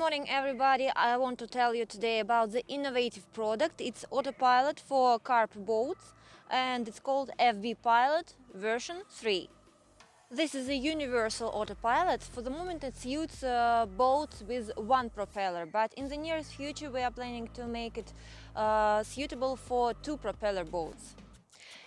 morning, everybody. I want to tell you today about the innovative product. It's Autopilot for Carp boats, and it's called FB Pilot version 3. This is a universal autopilot. For the moment it suits boats with one propeller, but in the nearest future we are planning to make it suitable for two propeller boats.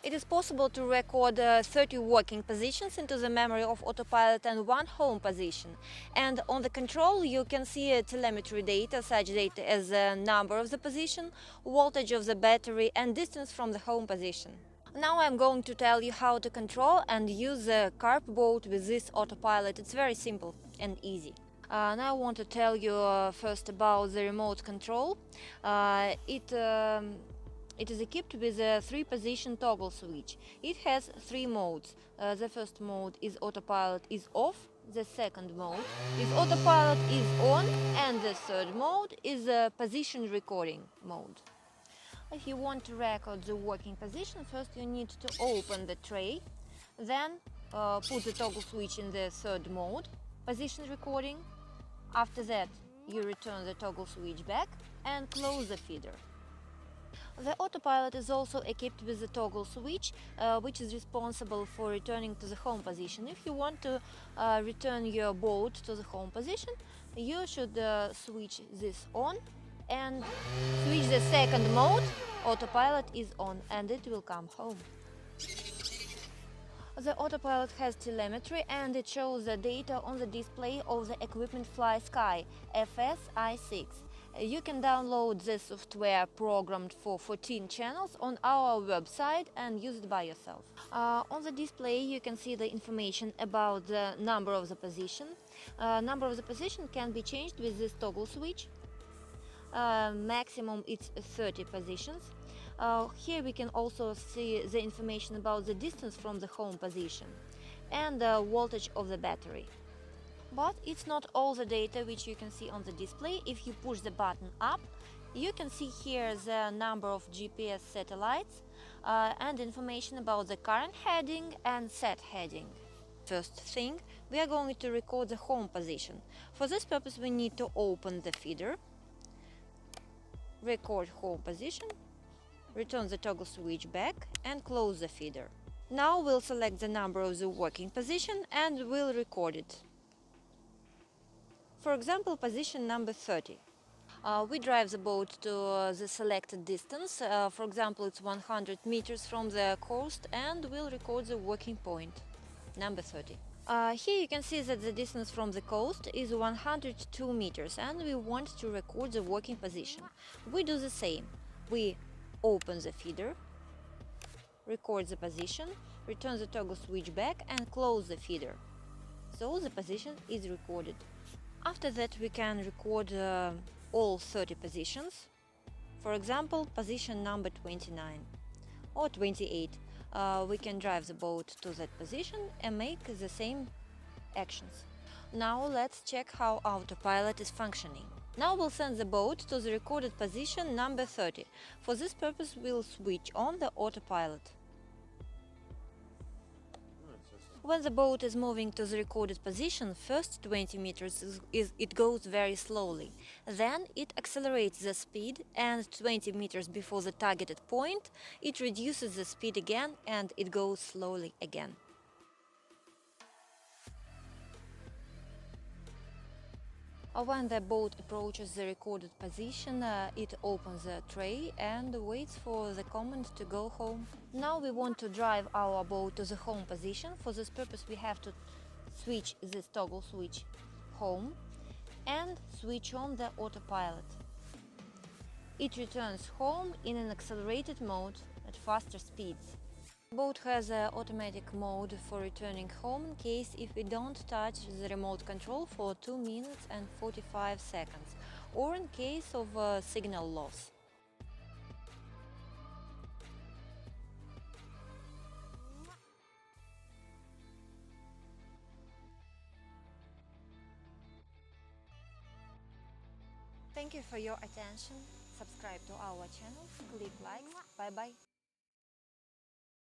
It is possible to record 30 working positions into the memory of Autopilot and one home position. And on the control you can see telemetry data, such data as the number of the position, voltage of the battery and distance from the home position. Now I'm going to tell you how to control and use the Carp boat with this Autopilot. It's very simple and easy. Now I want to tell you first about the remote control. It is equipped with a 3-position toggle switch. It has 3 modes. The first mode is Autopilot is off, the second mode is Autopilot is on, and the third mode is position recording mode. If you want to record the working position, first you need to open the tray, then put the toggle switch in the third mode, position recording. After that, you return the toggle switch back and close the feeder. The Autopilot is also equipped with a toggle switch, which is responsible for returning to the home position. If you want to return your boat to the home position, you should switch this on and switch the second mode. Autopilot is on and it will come home. The Autopilot has telemetry and it shows the data on the display of the equipment Fly Sky FSI6. You can download this software programmed for 14 channels on our website and use it by yourself. On the display you can see the information about the number of the position. Number of the position can be changed with this toggle switch. Maximum it's 30 positions. Here we can also see the information about the distance from the home position and the voltage of the battery. But it's not all the data which you can see on the display. If you push the button up, you can see here the number of GPS satellites and information about the current heading and set heading. First thing, we are going to record the home position. For this purpose we need to open the feeder, record home position, return the toggle switch back and close the feeder. Now we'll select the number of the working position and we'll record it. For example, position number 30. We drive the boat to the selected distance. For example, it's 100 meters from the coast, and we'll record the working point, number 30. Here you can see that the distance from the coast is 102 meters, and we want to record the working position. We do the same. We open the feeder, record the position, return the toggle switch back, and close the feeder. So the position is recorded. After that we can record all 30 positions. For example, position number 29 or 28. We can drive the boat to that position and make the same actions. Now let's check how Autopilot is functioning. Now we'll send the boat to the recorded position number 30. For this purpose we'll switch on the Autopilot. When the boat is moving to the recorded position, first 20 meters it goes very slowly. Then it accelerates the speed, and 20 meters before the targeted point it reduces the speed again and it goes slowly again. When the boat approaches the recorded position, it opens the tray and waits for the command to go home. Now we want to drive our boat to the home position. For this purpose we have to switch this toggle switch home and switch on the Autopilot. It returns home in an accelerated mode at faster speeds. The boat has an automatic mode for returning home in case if we don't touch the remote control for 2 minutes and 45 seconds, or in case of signal loss. Thank you for your attention. Subscribe to our channel, click likes. Bye bye.